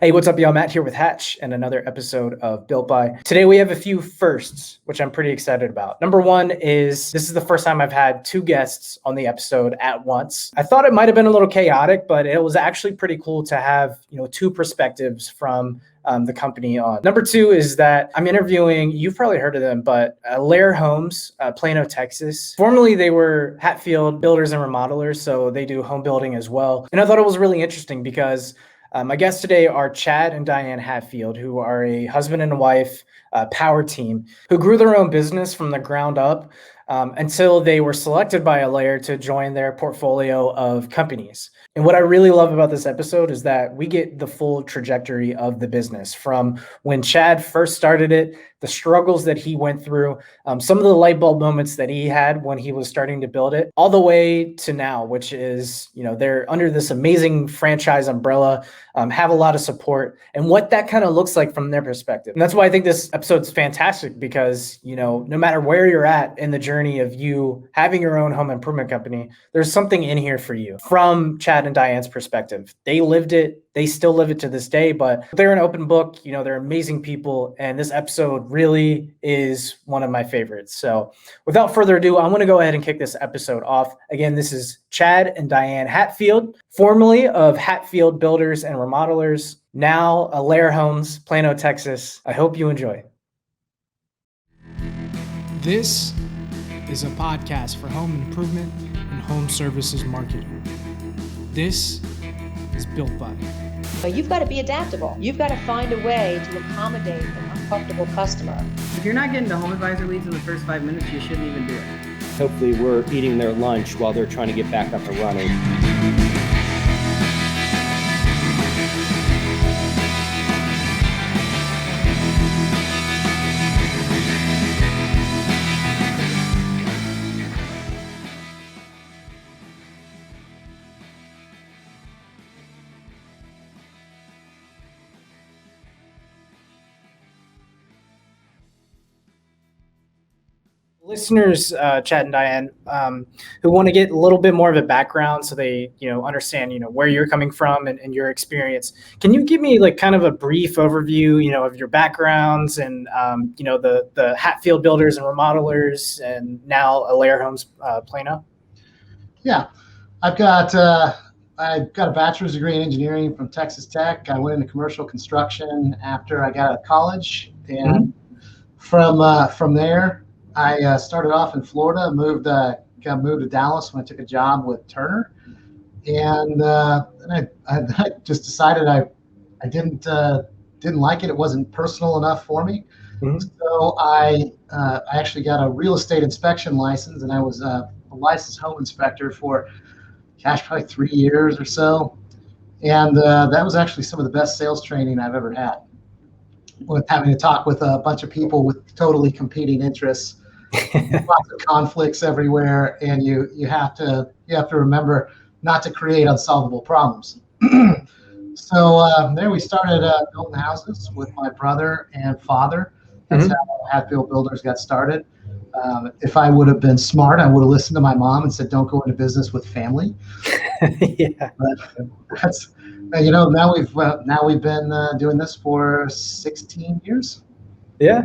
Hey, what's up, y'all? Matt here with Hatch and another episode of Built By. Today we have a few firsts, which I'm pretty excited about. Number one is this is the first time I've had two guests on the episode at once. I thought it might have been a little chaotic, but it was actually pretty cool to have, two perspectives from the company on. Number two is that I'm interviewing, you've probably heard of them, but Alair Homes, Plano, Texas. Formerly, they were Hatfield Builders and Remodelers, so they do home building as well. And I thought it was really interesting because my guests today are Chad and Diane Hatfield, who are a husband and wife power team who grew their own business from the ground up until they were selected by Alair to join their portfolio of companies. And what I really love about this episode is that we get the full trajectory of the business from when Chad first started it, the struggles that he went through, some of the light bulb moments that he had when he was starting to build it, all the way to now, which is, they're under this amazing franchise umbrella, have a lot of support, and what that kind of looks like from their perspective. And that's why I think this episode's fantastic because, no matter where you're at in the journey of you having your own home improvement company, there's something in here for you from Chad and Diane's perspective. They lived it. They still live it to this day, but they're an open book. They're amazing people. And this episode really is one of my favorites. So without further ado, I want to go ahead and kick this episode off. Again, this is Chad and Diane Hatfield, formerly of Hatfield Builders and Remodelers, now Alair Homes, Plano, Texas. I hope you enjoy. This is a podcast for home improvement and home services marketing. This is Built By. But you've got to be adaptable. You've got to find a way to accommodate an uncomfortable customer. If you're not getting the home advisor leads in the first 5 minutes, you shouldn't even do it. Hopefully we're eating their lunch while they're trying to get back up and running. Listeners, Chad and Diane, who want to get a little bit more of a background so they, understand, where you're coming from and your experience. Can you give me kind of a brief overview, of your backgrounds and, the Hatfield Builders and Remodelers and now Alair Homes, Plano? Yeah, I've got a bachelor's degree in engineering from Texas Tech. I went into commercial construction after I got out of college, and from there, I started off in Florida, moved to Dallas when I took a job with Turner, and then I just decided I didn't like it. It wasn't personal enough for me. Mm-hmm. So I actually got a real estate inspection license, and I was a licensed home inspector for, probably 3 years or so. And that was actually some of the best sales training I've ever had, with having to talk with a bunch of people with totally competing interests. Lots of conflicts everywhere, and you have to remember not to create unsolvable problems. So there we started building houses with my brother and father. That's how Hatfield Builders got started. If I would have been smart, I would have listened to my mom and said, "Don't go into business with family." Yeah. But that's now we've been doing this for 16 years. Yeah.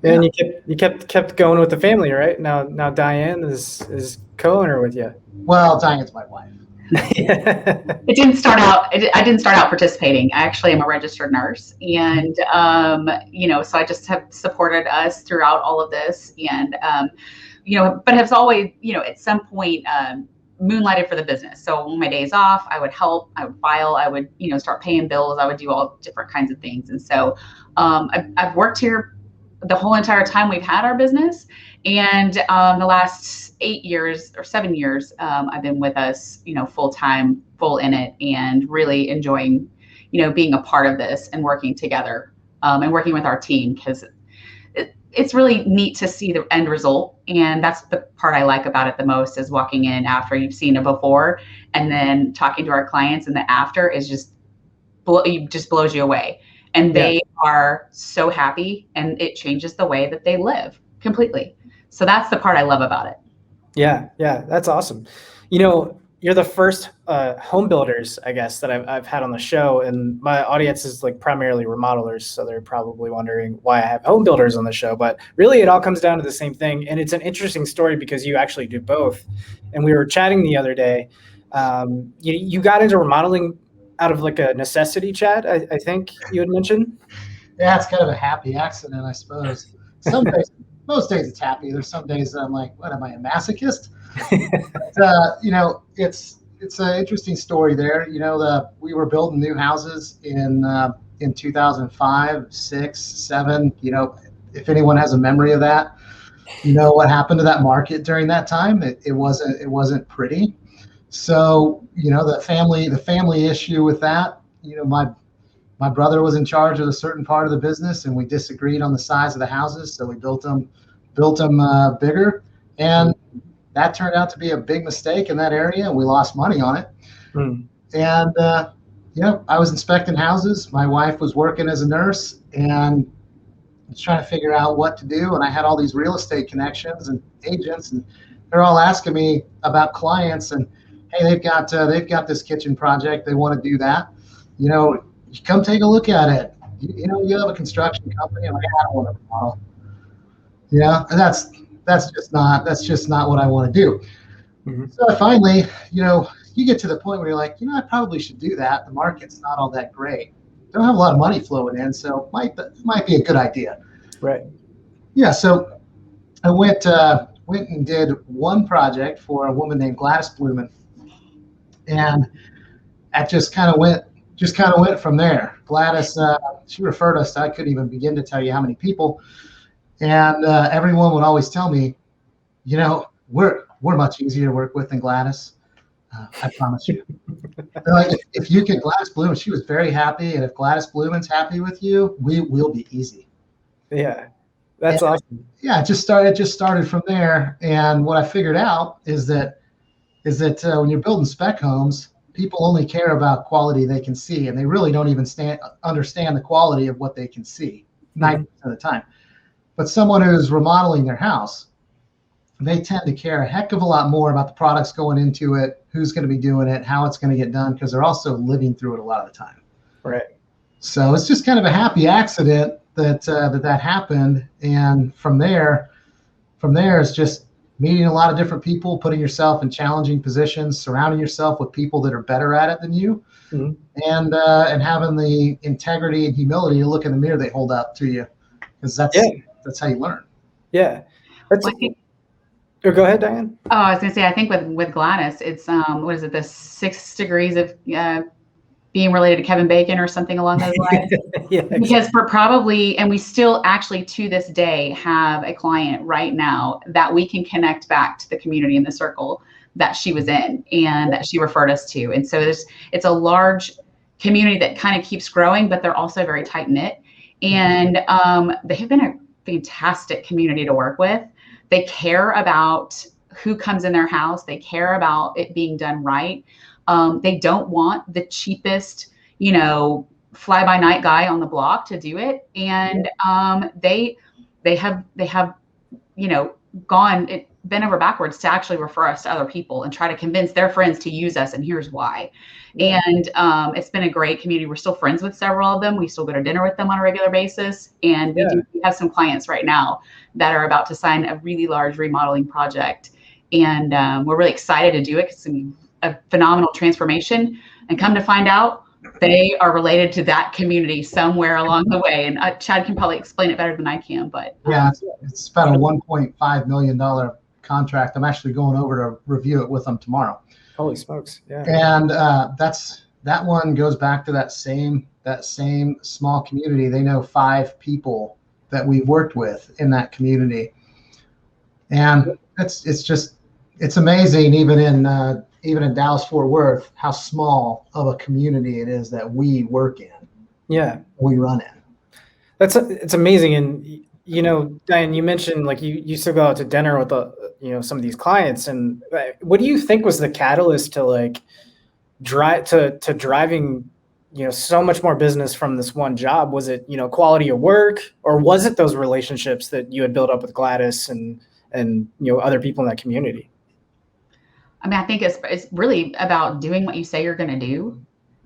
And you kept going with the family, right? Now Diane is co-owner with you. Well, Diane's my wife. It didn't start out. I didn't start out participating. I actually am a registered nurse, and so I just have supported us throughout all of this, and but have always, at some point, moonlighted for the business. So on my days off, I would help, I would file, I would start paying bills, I would do all different kinds of things, and so I've worked here the whole entire time we've had our business, and the last 8 years or 7 years, I've been with us, full time, full in it, and really enjoying, being a part of this and working together, and working with our team, because it's really neat to see the end result. And that's the part I like about it the most, is walking in after you've seen it before, and then talking to our clients, and the after is just blows you away. And they are so happy, and it changes the way that they live completely. So that's the part I love about it. Yeah, that's awesome. you're the first home builders, I guess, that I've had on the show, and my audience is like primarily remodelers, so they're probably wondering why I have home builders on the show. But really, it all comes down to the same thing, and it's an interesting story because you actually do both. And we were chatting the other day. You got into remodeling out of like a necessity, Chad. I think you had mentioned. Yeah, it's kind of a happy accident, I suppose. Some days, most days it's happy. There's some days that I'm like, what am I, a masochist? But, it's an interesting story there. We were building new houses in 2005, 6, 7. If anyone has a memory of that, what happened to that market during that time. It wasn't pretty. So the family issue with that. My brother was in charge of a certain part of the business, and we disagreed on the size of the houses, so we built them bigger, and that turned out to be a big mistake in that area, and we lost money on it. And I was inspecting houses. My wife was working as a nurse, and was trying to figure out what to do. And I had all these real estate connections and agents, and they're all asking me about clients, and hey, they've got this kitchen project, they want to do that. Come take a look at it. You have a construction company. I'm like, I don't want to remodel. And that's just not what I want to do. So finally, you get to the point where you're like, I probably should do that. The market's not all that great. Don't have a lot of money flowing in, so might be a good idea. Right. Yeah. So I went and did one project for a woman named Gladys Blumen, and that just kind of went from there. Gladys, she referred us to, I couldn't even begin to tell you how many people. And everyone would always tell me, we're much easier to work with than Gladys. I promise you. They're like, if you get Gladys Blumen, she was very happy. And if Gladys Blumen's happy with you, we'll be easy. Yeah, that's awesome. Yeah, it just started from there. And what I figured out is that when you're building spec homes, people only care about quality they can see, and they really don't even understand the quality of what they can see 90% of the time. But someone who's remodeling their house, they tend to care a heck of a lot more about the products going into it, who's going to be doing it, how it's going to get done, because they're also living through it a lot of the time. Right. So it's just kind of a happy accident that happened, and from there it's just meeting a lot of different people, putting yourself in challenging positions, surrounding yourself with people that are better at it than you, and having the integrity and humility to look in the mirror they hold up to you, because that's how you learn. Yeah. Go ahead, Diane. Oh, I was gonna say, I think with Gladys, it's what is it, the 6 degrees of being related to Kevin Bacon or something along those lines. Yeah, because we're probably, and we still actually to this day have a client right now that we can connect back to the community in the circle that she was in and that she referred us to. And so it's a large community that kind of keeps growing, but they're also very tight knit. And they have been a fantastic community to work with. They care about who comes in their house. They care about it being done right. They don't want the cheapest, fly-by-night guy on the block to do it. And they have bent over backwards to actually refer us to other people and try to convince their friends to use us. And here's why. And it's been a great community. We're still friends with several of them. We still go to dinner with them on a regular basis. And we have some clients right now that are about to sign a really large remodeling project. And we're really excited to do it because it's going to be a phenomenal transformation. And come to find out, they are related to that community somewhere along the way. And Chad can probably explain it better than I can. But yeah, it's about a $1.5 million contract. I'm actually going over to review it with them tomorrow. Holy smokes! Yeah. And that one goes back to that same small community. They know 5 people that we've worked with in that community, and it's amazing even in Dallas Fort Worth how small of a community it is that we work in. Yeah, we run in. It's amazing. And Diane, you mentioned like you still go out to dinner with some of these clients, and what do you think was the catalyst to like driving so much more business from this one job? Was it quality of work, or was it those relationships that you had built up with Gladys and other people in that community? I mean, I think it's really about doing what you say you're going to do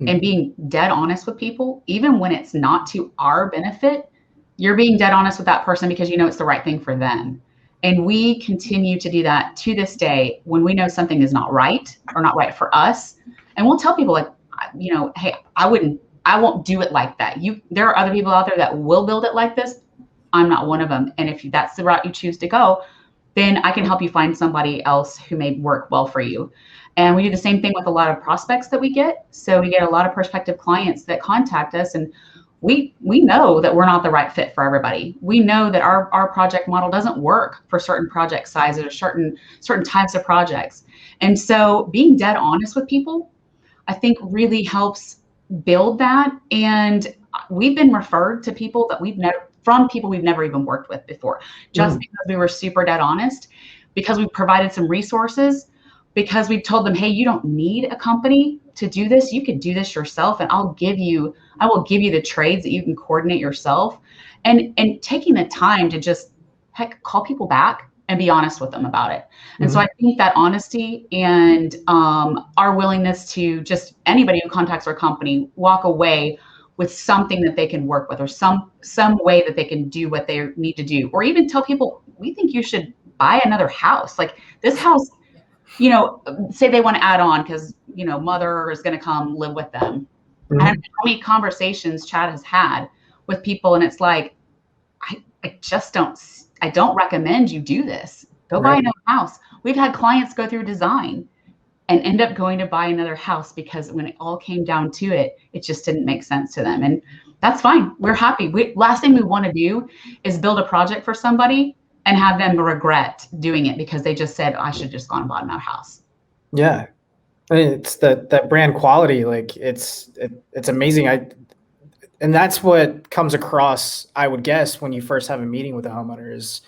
and being dead honest with people, even when it's not to our benefit. You're being dead honest with that person because you know it's the right thing for them. And we continue to do that to this day when we know something is not right or not right for us. And we'll tell people, like, you know, hey, I won't do it like that. There are other people out there that will build it like this. I'm not one of them. And if that's the route you choose to go, then I can help you find somebody else who may work well for you. And we do the same thing with a lot of prospects that we get. So we get a lot of prospective clients that contact us, and we know that we're not the right fit for everybody. We know that our project model doesn't work for certain project sizes or certain types of projects. And so being dead honest with people, I think, really helps build that. And we've been referred to people that we've never even worked with before, just because we were super dead honest, because we provided some resources, because we've told them, hey, you don't need a company to do this. You can do this yourself, and I will give you the trades that you can coordinate yourself. And taking the time to just call people back and be honest with them about it. And so I think that honesty and our willingness to just anybody who contacts our company walk away with something that they can work with, or some way that they can do what they need to do, or even tell people, we think you should buy another house. Like this house, you know, say they want to add on because, you know, mother is going to come live with them. And how many conversations Chad has had with people, and it's like, I don't recommend you do this. Go buy another house. We've had clients go through design and end up going to buy another house because when it all came down to it, it just didn't make sense to them. And that's fine. We're happy. Last thing we want to do is build a project for somebody and have them regret doing it because they just said, I should just gone and bought another house. Yeah. I mean, it's that brand quality. Like it's amazing. And that's what comes across, I would guess, when you first have a meeting with a homeowner is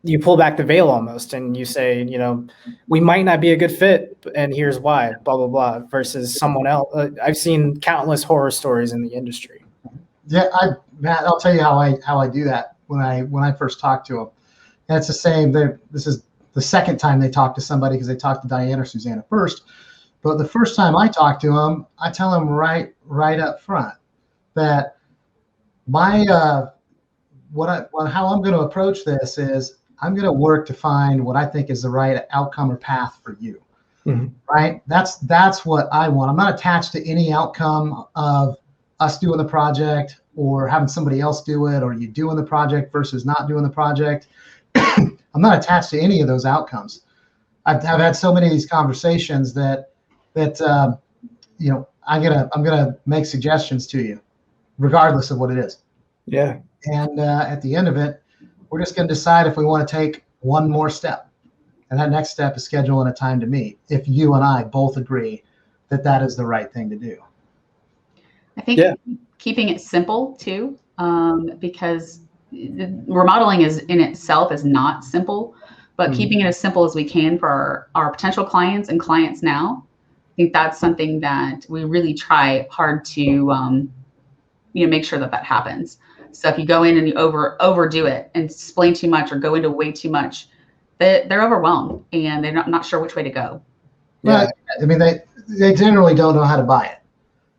you pull back the veil almost and you say, you know, we might not be a good fit and here's why, blah, blah, blah, versus someone else. I've seen countless horror stories in the industry. Yeah, Matt, I'll tell you how I do that when I first talk to them. And it's the same. This is the second time they talk to somebody because they talked to Diane or Susanna first. But the first time I talk to them, I tell them right up front that how I'm going to approach this is I'm going to work to find what I think is the right outcome or path for you. Right? That's what I want. I'm not attached to any outcome of us doing the project or having somebody else do it, or you doing the project versus not doing the project. I'm not attached to any of those outcomes. I've had so many of these conversations that you know, I'm gonna make suggestions to you, regardless of what it is. Yeah. And at the end of it, we're just gonna decide if we want to take one more step, and that next step is scheduling a time to meet. If you and I both agree that is the right thing to do. I think keeping it simple too, because remodeling in itself is not simple, but keeping it as simple as we can for our potential clients and clients now. I think that's something that we really try hard to make sure that happens. So if you go in and you overdo it and explain too much or go into way too much, they're overwhelmed and they're not sure which way to go. Yeah, I mean they generally don't know how to buy it.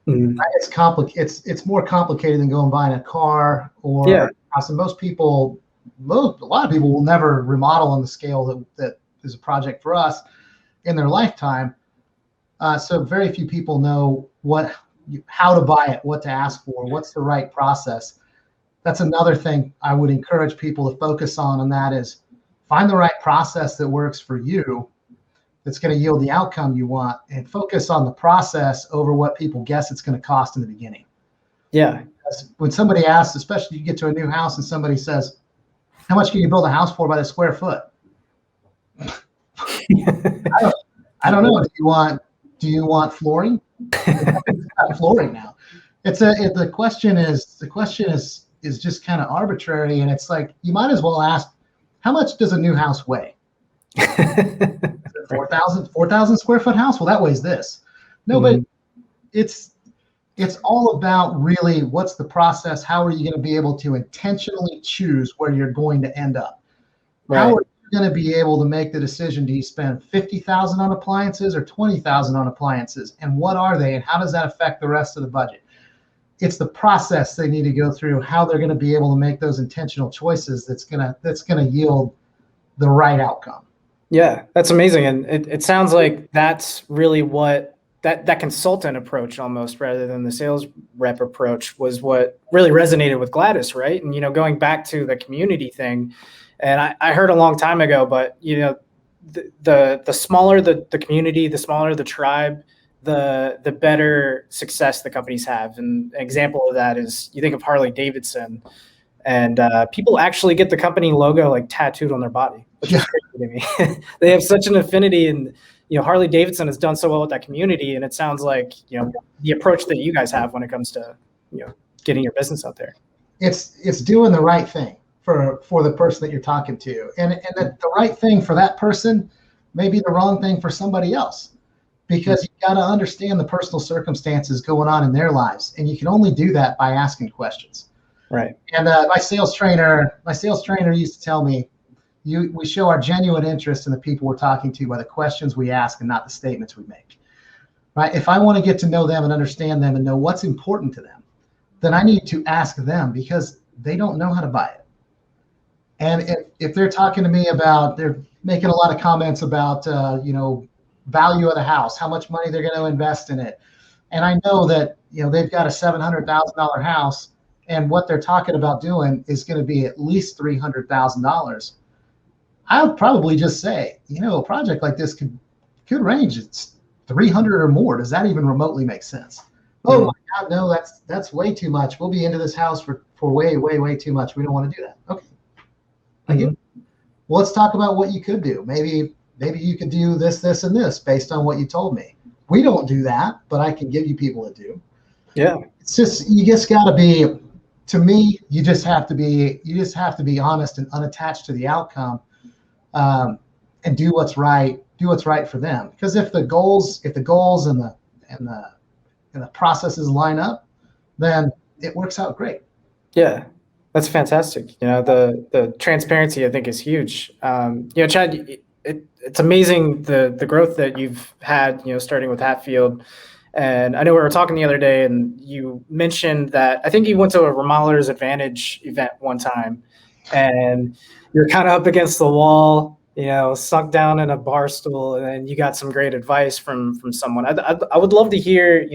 It's complicated. It's more complicated than going buying a car or house. And a lot of people will never remodel on the scale that is a project for us in their lifetime. So very few people know how to buy it, what to ask for, what's the right process. That's another thing I would encourage people to focus on, and that is find the right process that works for you, that's going to yield the outcome you want, and focus on the process over what people guess it's going to cost in the beginning. Yeah. When somebody asks, especially you get to a new house and somebody says, how much can you build a house for by the square foot? I don't know. Do you want flooring? It's not flooring now. The question is just kind of arbitrary, and it's like you might as well ask, how much does a new house weigh? 4,000 square foot house? Well, that weighs this. No, but it's all about really what's the process? How are you going to be able to intentionally choose where you're going to end up? Right. How are you going to be able to make the decision. Do you spend 50,000 on appliances or 20,000 on appliances? And what are they? And how does that affect the rest of the budget? It's the process they need to go through, how they're going to be able to make those intentional choices that's going to yield the right outcome. Yeah, that's amazing. And it sounds like that's really what that consultant approach, almost rather than the sales rep approach, was what really resonated with Gladys, right? And, going back to the community thing, and I heard a long time ago, but, the smaller the community, the smaller the tribe, the better success the companies have. And an example of that is, you think of Harley Davidson, and people actually get the company logo like tattooed on their body, which is crazy to me. They have such an affinity, and Harley Davidson has done so well with that community. And it sounds like the approach that you guys have when it comes to getting your business out there. It's doing the right thing for the person that you're talking to, and the right thing for that person may be the wrong thing for somebody else. Because you got to understand the personal circumstances going on in their lives, and you can only do that by asking questions. Right. And my sales trainer used to tell me, we show our genuine interest in the people we're talking to by the questions we ask and not the statements we make. Right. If I want to get to know them and understand them and know what's important to them, then I need to ask them, because they don't know how to buy it. And if they're talking to me about, they're making a lot of comments about value of the house, how much money they're going to invest in it. And I know that, they've got a $700,000 house, and what they're talking about doing is going to be at least $300,000. I'll probably just say, a project like this could range. It's 300 or more. Does that even remotely make sense? Oh my God, no, that's way too much. We'll be into this house for way, way, way too much. We don't want to do that. Okay. Well, let's talk about what you could do. Maybe you could do this, and this based on what you told me. We don't do that, but I can give you people that do. Yeah. It's just, you just got to be, to me, you just have to be honest and unattached to the outcome, and do what's right for them. Because if the goals and the processes line up, then it works out great. Yeah. That's fantastic. The transparency, I think, is huge. Chad, it's amazing the growth that you've had, starting with Hatfield. And I know we were talking the other day, and you mentioned that I think you went to a Remodelers Advantage event one time, and you're kind of up against the wall, sunk down in a bar stool, and then you got some great advice from someone. I would love to hear,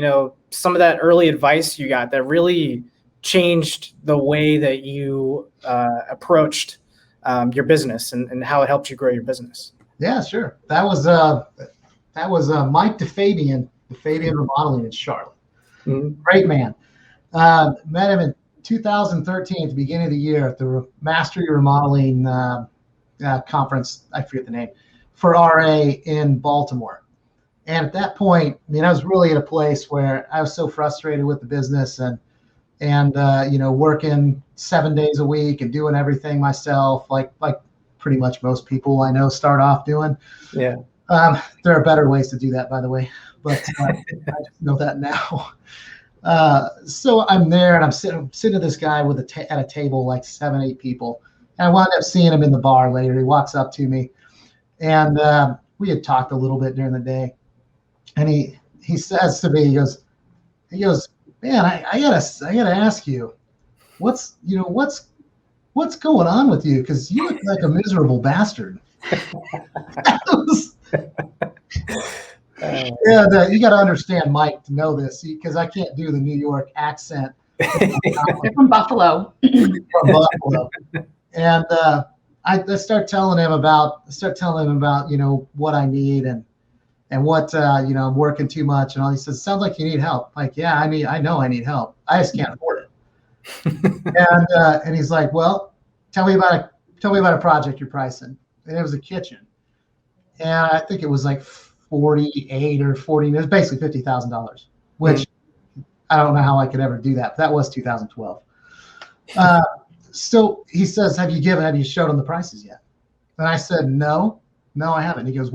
some of that early advice you got that really changed the way that you approached your business and how it helped you grow your business. Yeah, sure. That was Mike DeFabian Remodeling in Charlotte. Mm-hmm. Great man. Met him in 2013 at the beginning of the year at the Mastery Remodeling conference. I forget the name, for RA in Baltimore. And at that point, I was really at a place where I was so frustrated with the business and working 7 days a week and doing everything myself, like pretty much most people I know start off doing. Yeah. There are better ways to do that, by the way, but I just know that now. So I'm there, and I'm sitting with this guy at a table, like 7-8 people. And I wound up seeing him in the bar later. He walks up to me, and we had talked a little bit during the day. And he says to me, he goes, man, I gotta ask you, what's going on with you? Because you look like a miserable bastard. And you got to understand Mike to know this, because I can't do the New York accent. From Buffalo. And I start telling him about what I need and what I'm working too much and all. He says, "Sounds like you need help." Like, yeah, I know I need help. I just can't afford it. And he's like, "Well, tell me about a project you're pricing." And it was a kitchen, and I think it was like 48 or 40. It was basically $50,000, which I don't know how I could ever do that. But that was 2012. So he says, have you showed them the prices yet? And I said, no, I haven't. He goes,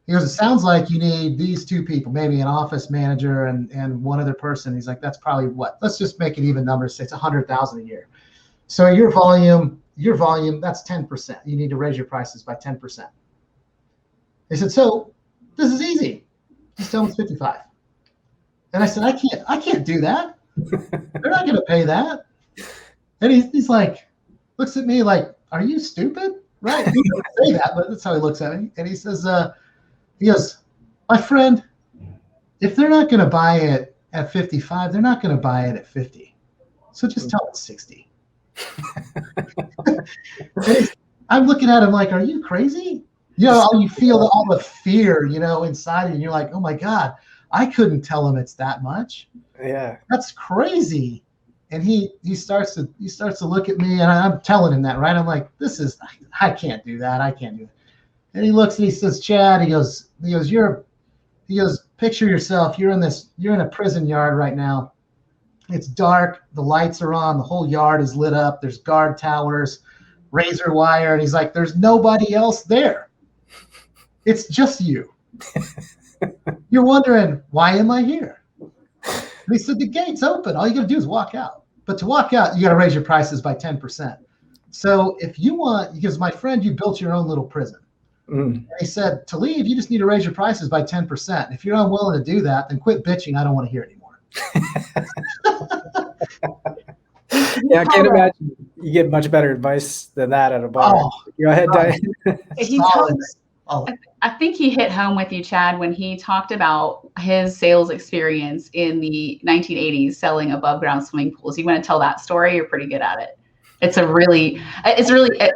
it sounds like you need these two people, maybe an office manager and one other person. He's like, that's probably let's just make it even numbers. Say it's $100,000 a year. So your volume your volume, that's 10%. You need to raise your prices by 10%. They said, so this is easy. Just tell them it's 55. And I said, I can't do that. They're not going to pay that. And he's like, looks at me like, are you stupid? Right? He doesn't say that, but that's how he looks at me. And he says, he goes, my friend, if they're not going to buy it at 55, they're not going to buy it at 50. So just tell them it's 60. I'm looking at him like, are you crazy? You feel all the fear, inside you, and you're like, oh my God, I couldn't tell him it's that much. Yeah. That's crazy. And he starts to look at me, and I'm telling him that, right? I'm like, I can't do that. I can't do it. And he looks and he says, Chad, he goes, picture yourself. You're in a prison yard right now. It's dark. The lights are on. The whole yard is lit up. There's guard towers, razor wire. And he's like, there's nobody else there. It's just you. You're wondering, why am I here? And he said, the gate's open. All you got to do is walk out. But to walk out, you got to raise your prices by 10%. So if you want, because my friend, you built your own little prison. And he said, to leave, you just need to raise your prices by 10%. If you're unwilling to do that, then quit bitching. I don't want to hear it anymore. Yeah, I can't imagine you get much better advice than that at a bar. Oh, Go ahead, Diane. I think he hit home with you, Chad, when he talked about his sales experience in the 1980s selling above ground swimming pools. You want to tell that story? You're pretty good at it. It's really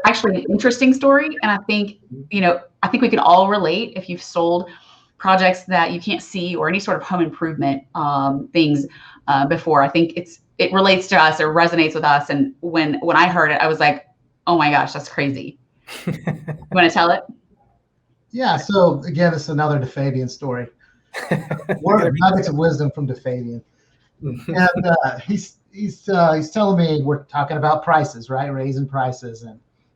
actually an interesting story. And I think we can all relate if you've sold projects that you can't see or any sort of home improvement things before. I think it relates to us or resonates with us. And when I heard it, I was like, oh my gosh, that's crazy. You want to tell it? Yeah. So again, it's another DeFabian story. Nuggets of wisdom from DeFabian. And he's telling me we're talking about prices, right? Raising prices,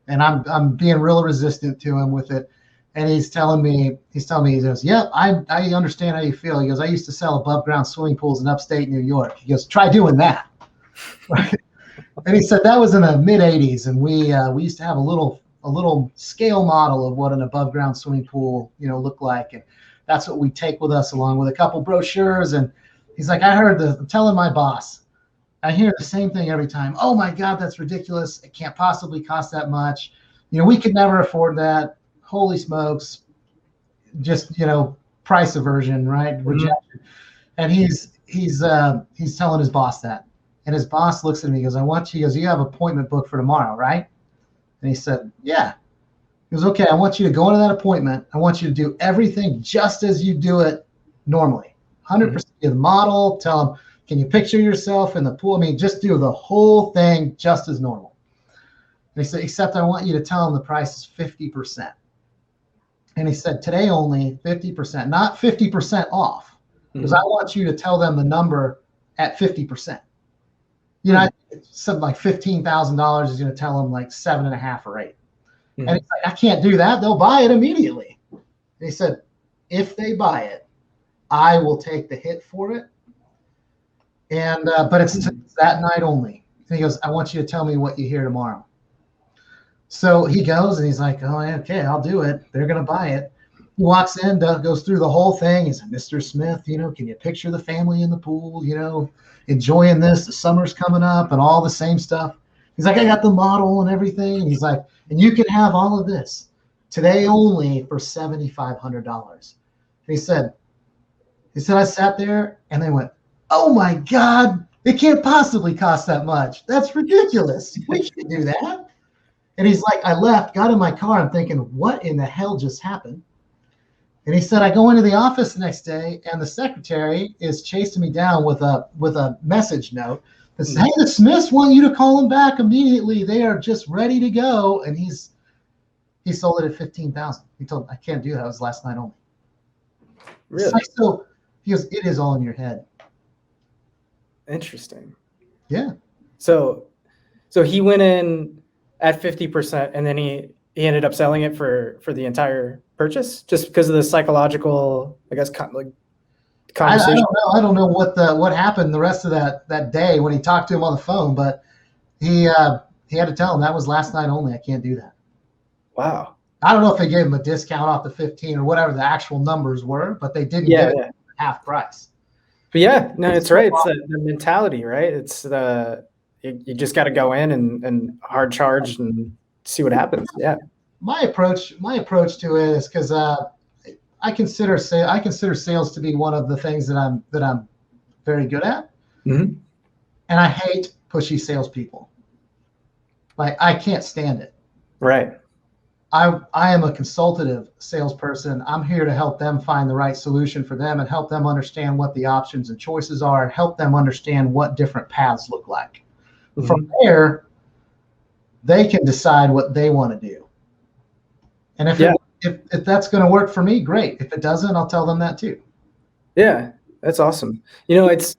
and I'm being real resistant to him with it. And he goes, yeah, I understand how you feel. He goes, I used to sell above ground swimming pools in upstate New York. He goes, try doing that. Right? And he said that was in the mid 80s, and we used to have a little scale model of what an above ground swimming pool looked like, and that's what we take with us along with a couple brochures. And he's like, I'm telling my boss, I hear the same thing every time. Oh my God, that's ridiculous. It can't possibly cost that much. We could never afford that. Holy smokes. Just, price aversion, right? Rejection. And he's telling his boss that. And his boss looks at me, he goes, he goes, you have an appointment booked for tomorrow, right? And he said, yeah. He goes, okay, I want you to go into that appointment. I want you to do everything just as you do it normally. 100% of the model. Tell him, can you picture yourself in the pool? I mean, just do the whole thing just as normal. And he said, except I want you to tell him the price is 50%. And he said, today only 50%, not 50% off, because I want you to tell them the number at 50%. Something like $15,000 is going to tell them like 7.5 or 8. And he's like, I can't do that. They'll buy it immediately. And he said, if they buy it, I will take the hit for it. And but it's that night only. And he goes, I want you to tell me what you hear tomorrow. So he goes and he's like, oh, okay, I'll do it. They're going to buy it. He walks in, goes through the whole thing. He's like, Mr. Smith, can you picture the family in the pool, enjoying this? The summer's coming up and all the same stuff. He's like, I got the model and everything. And he's like, and you can have all of this today only for $7,500. And he said, I sat there and they went, oh my God, it can't possibly cost that much. That's ridiculous. We can't do that. And he's like, I left, got in my car. I'm thinking, what in the hell just happened? And he said, I go into the office the next day and the secretary is chasing me down with a message note that says, hey, the Smiths want you to call them back immediately. They are just ready to go. And he sold it at $15,000. He told me, I can't do that. It was last night only. Really? So he goes, it is all in your head. Interesting. Yeah. So he went in at 50% and then he ended up selling it for the entire purchase just because of the psychological, I guess, conversation. I don't know what happened the rest of that day when he talked to him on the phone, but he he had to tell him that was last night only. I can't do that. Wow. I don't know if they gave him a discount off the 15 or whatever the actual numbers were, but they didn't give it half price. But yeah, no, it's right. It's the mentality, right? It's you just got to go in and hard charge and see what happens. Yeah. My approach to it is because I consider sales to be one of the things that I'm very good at, mm-hmm. and I hate pushy salespeople. Like, I can't stand it. Right. I am a consultative salesperson. I'm here to help them find the right solution for them and help them understand what the options and choices are and help them understand what different paths look like. Mm-hmm. From there, they can decide what they want to do. And if that's going to work for me, great. If it doesn't, I'll tell them that too. Yeah, that's awesome. You know, it's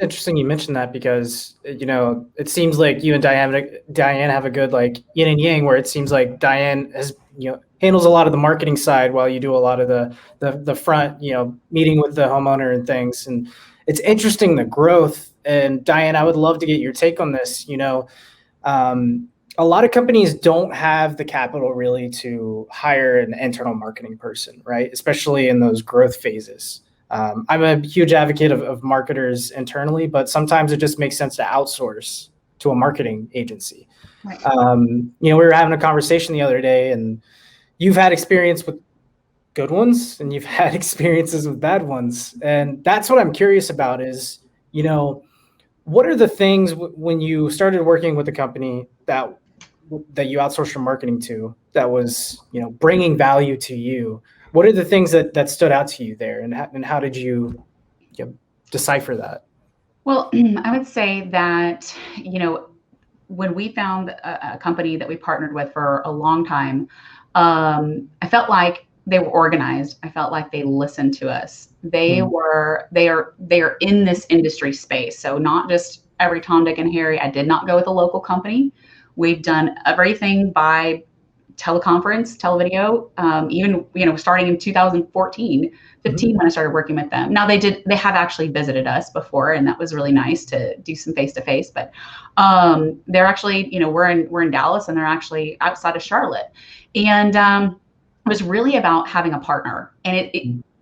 interesting you mentioned that because, you know, it seems like you and Diane have a good like yin and yang, where it seems like Diane has, you know, handles a lot of the marketing side while you do a lot of the front, you know, meeting with the homeowner and things. And it's interesting, the growth. And Diane, I would love to get your take on this. You know, a lot of companies don't have the capital really to hire an internal marketing person, right? Especially in those growth phases. I'm a huge advocate of marketers internally, but sometimes it just makes sense to outsource to a marketing agency. Right. You know, we were having a conversation the other day, and you've had experience with good ones and you've had experiences with bad ones. And that's what I'm curious about is, you know, what are the things when you started working with a company that you outsourced your marketing to that was, you know, bringing value to you? What are the things that stood out to you there, and how did you know, decipher that? Well, I would say that, you know, when we found a company that we partnered with for a long time, I felt like they were organized. I felt like they listened to us. They are in this industry space. So not just every Tom, Dick, and Harry. I did not go with a local company. We've done everything by teleconference, televideo, even, you know, starting in 2014, 15, when I started working with them. Now they have actually visited us before, and that was really nice to do some face-to-face, but they're actually, you know, we're in Dallas, and they're actually outside of Charlotte. And it was really about having a partner. And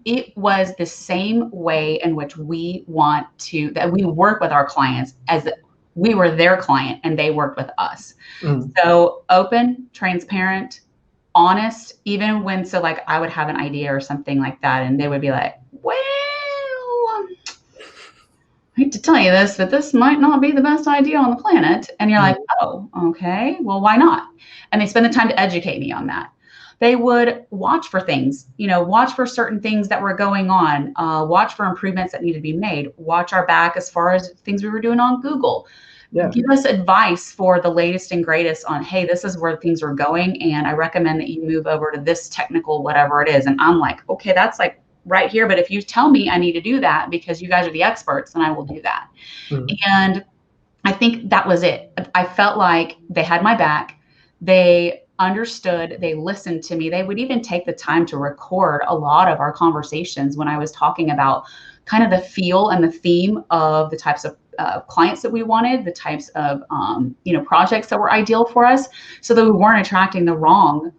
it was the same way in which we that we work with our clients as we were their client and they worked with us. So open, transparent, honest, even when, so like I would have an idea or something like that, and they would be like, well, I hate to tell you this, but this might not be the best idea on the planet. And you're like, oh, okay, well, why not? And they spend the time to educate me on that. They would watch for things, you know, watch for certain things that were going on, watch for improvements that needed to be made, watch our back as far as things we were doing on Google. Yeah. Give us advice for the latest and greatest on, hey, this is where things are going, and I recommend that you move over to this technical, whatever it is. And I'm like, okay, that's like right here. But if you tell me I need to do that because you guys are the experts, then I will do that. And I think that was it. I felt like they had my back. They understood, they listened to me. They would even take the time to record a lot of our conversations when I was talking about kind of the feel and the theme of the types of clients that we wanted, the types of you know, projects that were ideal for us, so that we weren't attracting the wrong,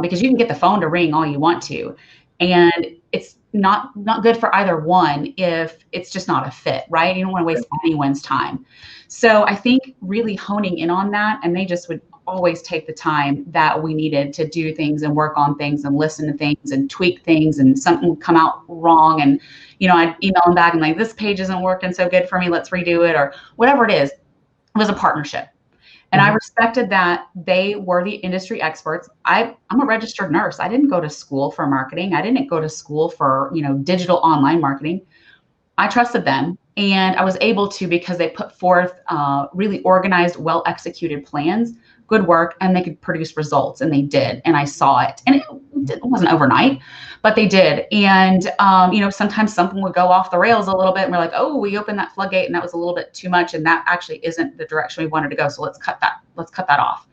because you can get the phone to ring all you want to, and it's not good for either one if it's just not a fit, right? You don't want to waste anyone's time. So I think really honing in on that, and they just would always take the time that we needed to do things and work on things and listen to things and tweak things, and something would come out wrong, and you know, I'd email them back and like, this page isn't working so good for me, let's redo it, or whatever it is. It was a partnership. And I respected that they were the industry experts. I'm a registered nurse. I didn't go to school for marketing. I didn't go to school for, you know, digital online marketing. I trusted them, and I was able to, because they put forth really organized, well-executed plans, good work, and they could produce results, and they did, and I saw it. And it wasn't overnight, but they did. And you know, sometimes something would go off the rails a little bit, and we're like, oh, we opened that floodgate, and that was a little bit too much, and that actually isn't the direction we wanted to go. So let's cut that off,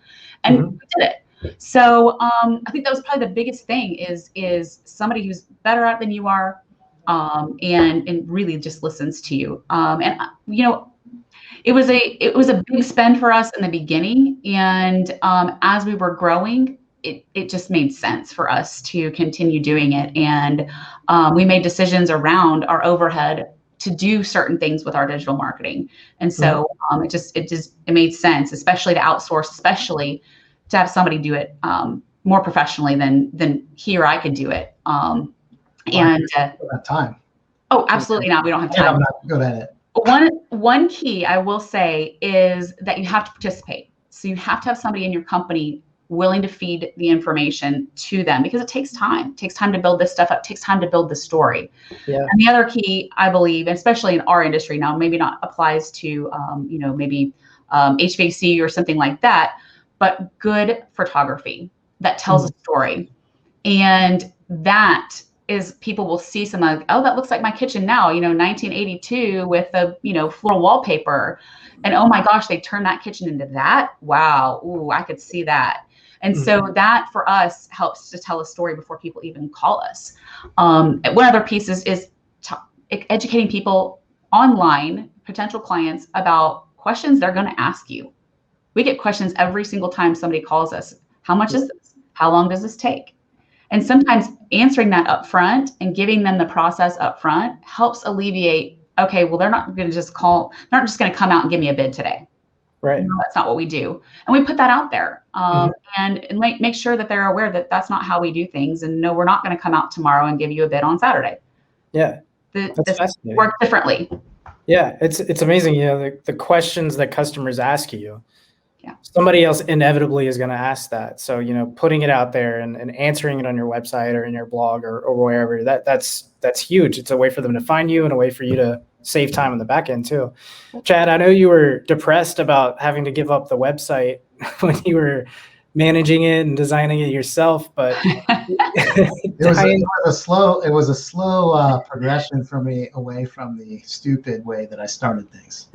and we did it. So I think that was probably the biggest thing is somebody who's better at it than you are, and really just listens to you. And you know, it was a big spend for us in the beginning, and as we were growing, it just made sense for us to continue doing it, and we made decisions around our overhead to do certain things with our digital marketing, and so it made sense, especially to outsource, especially to have somebody do it more professionally than here I could do it. And time. Oh, absolutely not. We don't have time. I'm not good at it. One key I will say is that you have to participate. So you have to have somebody in your company willing to feed the information to them, because it takes time. It takes time to build this stuff up. It takes time to build the story. Yeah. And the other key, I believe, especially in our industry now, maybe not applies to, maybe HVAC or something like that, but good photography that tells a story. And that is, people will see some like, oh, that looks like my kitchen now, 1982 with the, floral wallpaper. And oh my gosh, they turned that kitchen into that. Wow. Ooh, I could see that. And so that for us helps to tell a story before people even call us. One other piece is educating people online, potential clients, about questions they're going to ask you. We get questions every single time somebody calls us. How much is this? How long does this take? And sometimes answering that up front and giving them the process up front helps alleviate, okay, well, they're not going to just call, they're not just going to come out and give me a bid today. Right. That's not what we do. And we put that out there and make sure that they're aware that that's not how we do things. And no, we're not going to come out tomorrow and give you a bid on Saturday. Yeah. This works differently. Yeah. It's amazing. The questions that customers ask you, yeah, somebody else inevitably is going to ask that. So, putting it out there and answering it on your website or in your blog or wherever, that's huge. It's a way for them to find you and a way for you to save time on the back end too. Chad, I know you were depressed about having to give up the website when you were managing it and designing it yourself, but it was a slow progression for me away from the stupid way that I started things.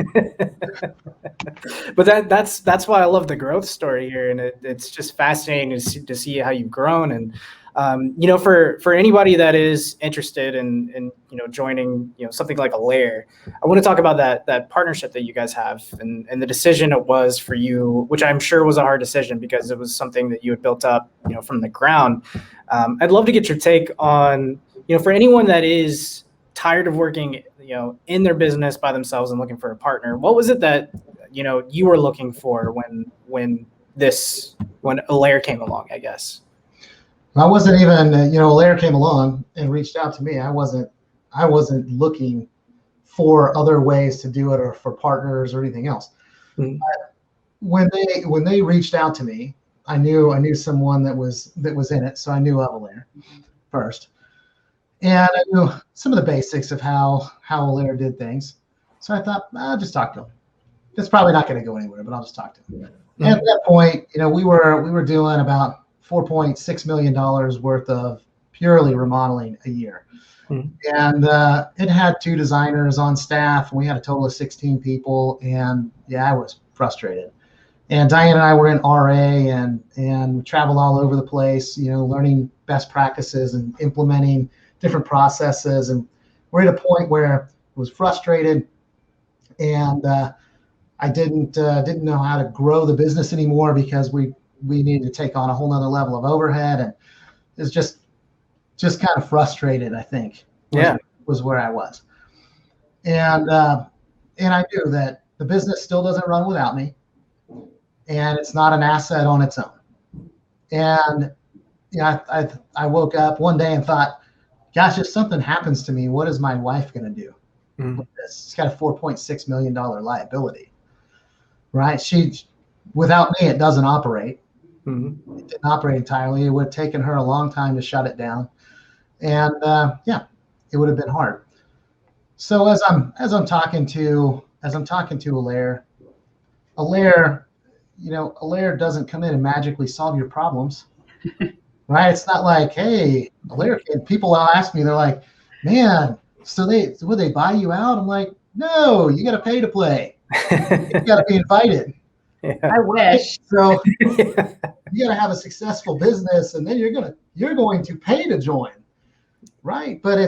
But that's why I love the growth story here, and it's just fascinating to see how you've grown. And for anybody that is interested in joining something like Alair, I want to talk about that partnership that you guys have and the decision it was for you, which I'm sure was a hard decision because it was something that you had built up from the ground. I'd love to get your take on for anyone that is tired of working in their business by themselves and looking for a partner. What was it that you were looking for when Alair came along, I guess? I wasn't even, Alair came along and reached out to me. I wasn't looking for other ways to do it or for partners or anything else. Mm-hmm. When they reached out to me, I knew someone that was in it, so I knew of Alair first, and I knew some of the basics of how Alair did things. So I thought, I'll just talk to him. It's probably not going to go anywhere, but I'll just talk to him. Mm-hmm. And at that point, we were doing about $4.6 million worth of purely remodeling a year. Mm-hmm. And it had 2 designers on staff, and we had a total of 16 people. And I was frustrated. And Diane and I were in RA and we traveled all over the place, learning best practices and implementing different processes. And we're at a point where I was frustrated, and I didn't know how to grow the business anymore because we needed to take on a whole nother level of overhead, and it's just kind of frustrated, I think. Was where I was. And I knew that the business still doesn't run without me, and it's not an asset on its own. And I woke up one day and thought, gosh, if something happens to me, what is my wife going to do with this? She's got a $4.6 million liability, right? Without me, it doesn't operate. Mm-hmm. It didn't operate entirely. It would have taken her a long time to shut it down, and it would have been hard. So as I'm talking to Alair, Alair doesn't come in and magically solve your problems, right? It's not like, hey, Alair. People ask me, they're like, man, so would they buy you out? I'm like, no, you got to pay to play. You got to be invited. Yeah. I wish. So you got to have a successful business, and then you're going to pay to join, right? But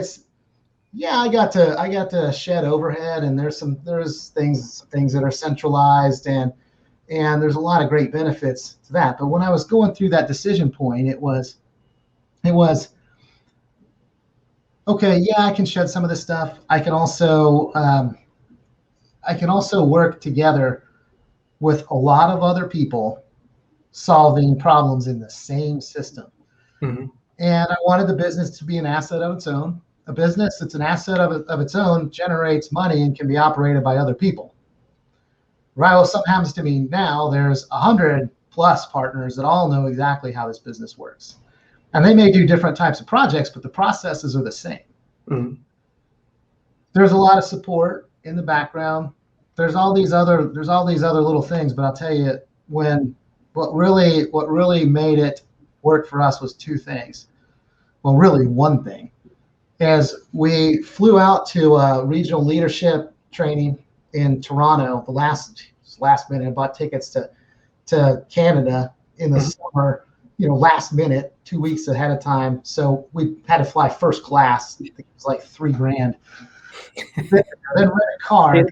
Yeah, I got to shed overhead, and there's things that are centralized, and there's a lot of great benefits to that. But when I was going through that decision point, it was okay. Yeah, I can shed some of this stuff. I can also work together with a lot of other people solving problems in the same system. Mm-hmm. And I wanted the business to be an asset of its own. A business that's an asset of its own generates money and can be operated by other people. Right. Well, something happens to me now. There's 100+ partners that all know exactly how this business works. And they may do different types of projects, but the processes are the same. Mm-hmm. There's a lot of support in the background. There's all these other little things, but I'll tell you, what really made it work for us was two things. Well, really one thing. As we flew out to regional leadership training in Toronto, the last minute, and bought tickets to Canada in the summer, last minute, 2 weeks ahead of time. So we had to fly first class. I think it was like $3,000. Then rent a car in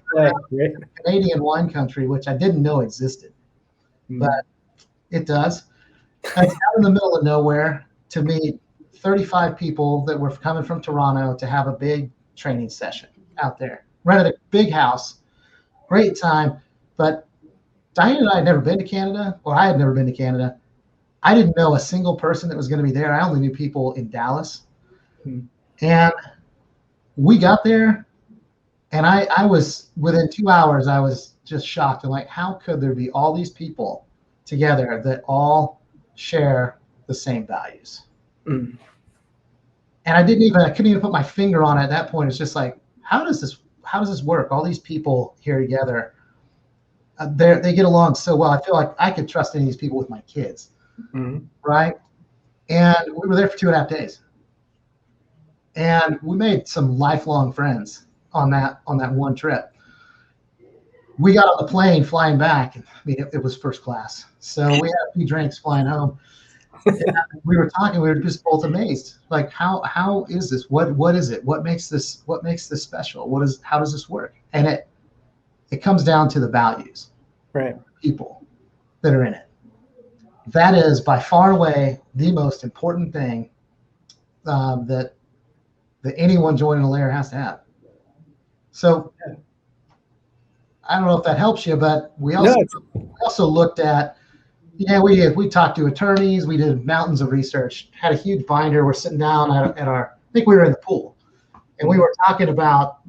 Canadian wine country, which I didn't know existed, but it does. I was out in the middle of nowhere to meet 35 people that were coming from Toronto to have a big training session out there. Rented a big house, great time. But Diane and I had never been to Canada, or I had never been to Canada. I didn't know a single person that was going to be there. I only knew people in Dallas. And we got there, and I was, within 2 hours, I was just shocked. I'm like, how could there be all these people together that all share the same values? And I couldn't even put my finger on it at that point. It's just like, how does this work? All these people here together, they get along so well. I feel like I could trust any of these people with my kids, right? And we were there for 2.5 days, and we made some lifelong friends on that one trip. We got on the plane flying back, and I mean, it was first class, so we had a few drinks flying home. We were talking. We were just both amazed. Like, how is this? What is it? What makes this special? How does this work? And it comes down to the values, right? People that are in it. That is by far away the most important thing that anyone joining Alair has to have. So I don't know if that helps you, but we also looked at. Yeah, we talked to attorneys. We did mountains of research. Had a huge binder. We're sitting down at our. I think we were in the pool, and we were talking about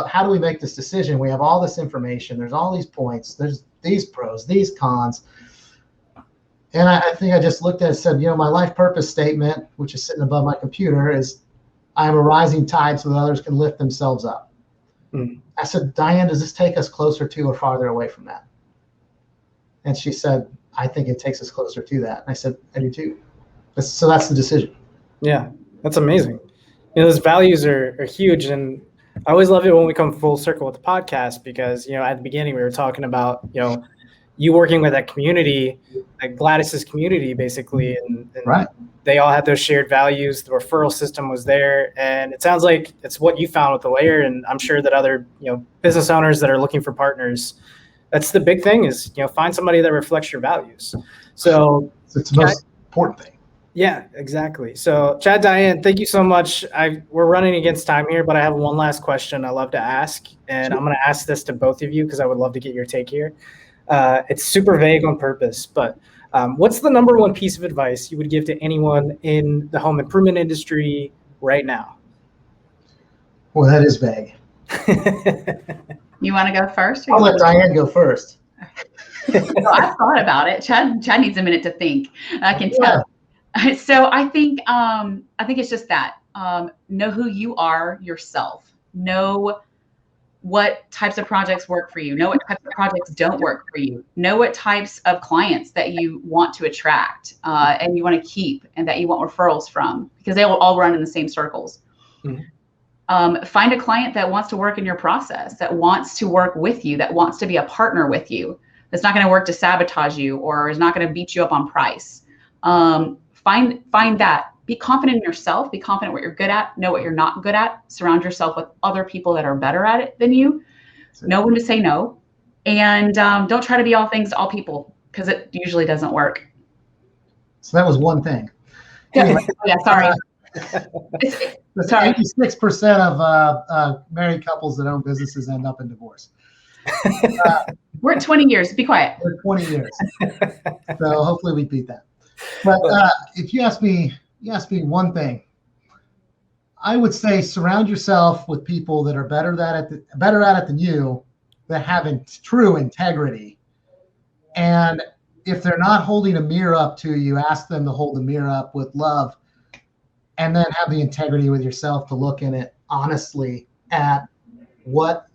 how do we make this decision. We have all this information. There's all these points. There's these pros, these cons, and I think I just looked at it and said, my life purpose statement, which is sitting above my computer, is I am a rising tide so that others can lift themselves up. I said, Diane, does this take us closer to or farther away from that? And she said, I think it takes us closer to that. And I said, I do too. So that's the decision. Yeah, that's amazing. Those values are huge. And I always love it when we come full circle with the podcast because, at the beginning we were talking about, you working with that community, like Gladys's community, basically. And right. They all had those shared values. The referral system was there. And it sounds like it's what you found with Alair. And I'm sure that other, business owners that are looking for partners, that's the big thing is, find somebody that reflects your values. So it's the most important thing. Yeah, exactly. So Chad, Diane, thank you so much. We're running against time here, but I have one last question I love to ask. And I'm going to ask this to both of you because I would love to get your take here. It's super vague on purpose, but what's the number one piece of advice you would give to anyone in the home improvement industry right now? Well, that is vague. You want to go first? I'll let Diane go first. No, I've thought about it. Chad needs a minute to think. I can tell. So I think it's just that. Know who you are yourself. Know what types of projects work for you. Know what types of projects don't work for you. Know what types of clients that you want to attract and you want to keep and that you want referrals from, because they will all run in the same circles. Find a client that wants to work in your process, that wants to work with you, that wants to be a partner with you, that's not going to work to sabotage you or is not going to beat you up on price. Find that be confident in yourself, be confident what you're good at, know what you're not good at, surround yourself with other people that are better at it than you, know when to say no, and don't try to be all things to all people, because it usually doesn't work. So that was one thing. Anyway, yeah, sorry. That's 86% of married couples that own businesses end up in divorce. We're at 20 years. Be quiet. We're 20 years. So hopefully we beat that. But if you ask me one thing, I would say surround yourself with people that are better at it than you, that have true integrity. And if they're not holding a mirror up to you, ask them to hold the mirror up with love, and then have the integrity with yourself to look in it honestly at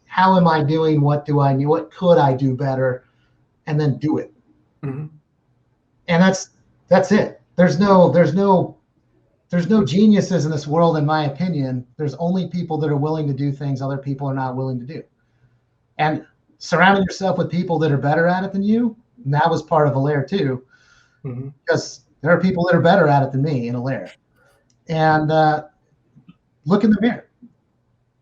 how am I doing? What do I need? What could I do better? And then do it. Mm-hmm. And that's it. There's no geniuses in this world, in my opinion. There's only people that are willing to do things other people are not willing to do. And surrounding yourself with people that are better at it than you, and that was part of Alair too, mm-hmm. because there are people that are better at it than me in Alair. And look in the mirror.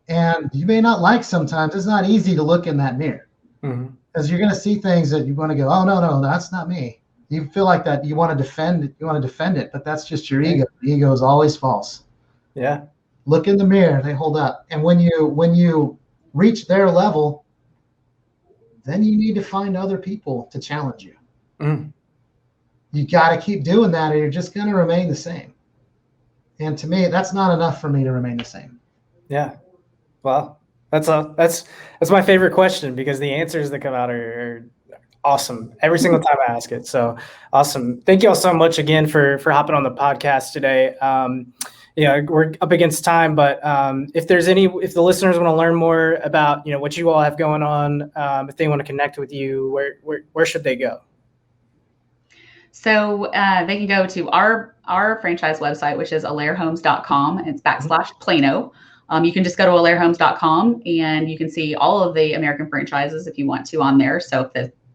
And you may not like sometimes. It's not easy to look in that mirror, because you're going to see things that you want to go, oh, no, that's not me. You feel like that. You want to defend it. You want to defend it, but that's just your ego. The ego is always false. Yeah. Look in the mirror. They hold up. And when you reach their level, then you need to find other people to challenge you. Mm. You got to keep doing that, or you're just going to remain the same. And to me, that's not enough for me to remain the same. Yeah. Well, that's my favorite question, because the answers that come out are awesome every single time I ask it. So awesome. Thank you all so much again for hopping on the podcast today. We're up against time, but if the listeners want to learn more about, what you all have going on, if they want to connect with you, where should they go? So they can go to our franchise website, which is alairhomes.com. It's /Plano. You can just go to alairhomes.com and you can see all of the American franchises if you want to on there. So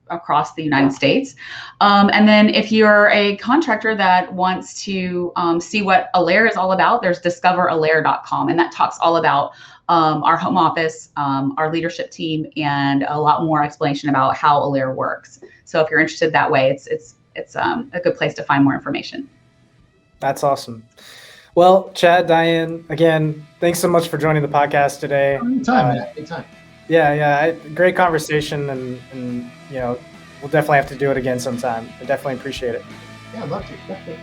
across the United States. And then if you're a contractor that wants to see what Alair is all about, there's discoveralair.com. And that talks all about our home office, our leadership team, and a lot more explanation about how Alair works. So if you're interested that way, it's a good place to find more information. That's awesome. Well, Chad, Diane, again, thanks so much for joining the podcast today. Anytime, man. Anytime. Yeah. Great conversation, and we'll definitely have to do it again sometime. I definitely appreciate it. Yeah, I'd love to. Definitely.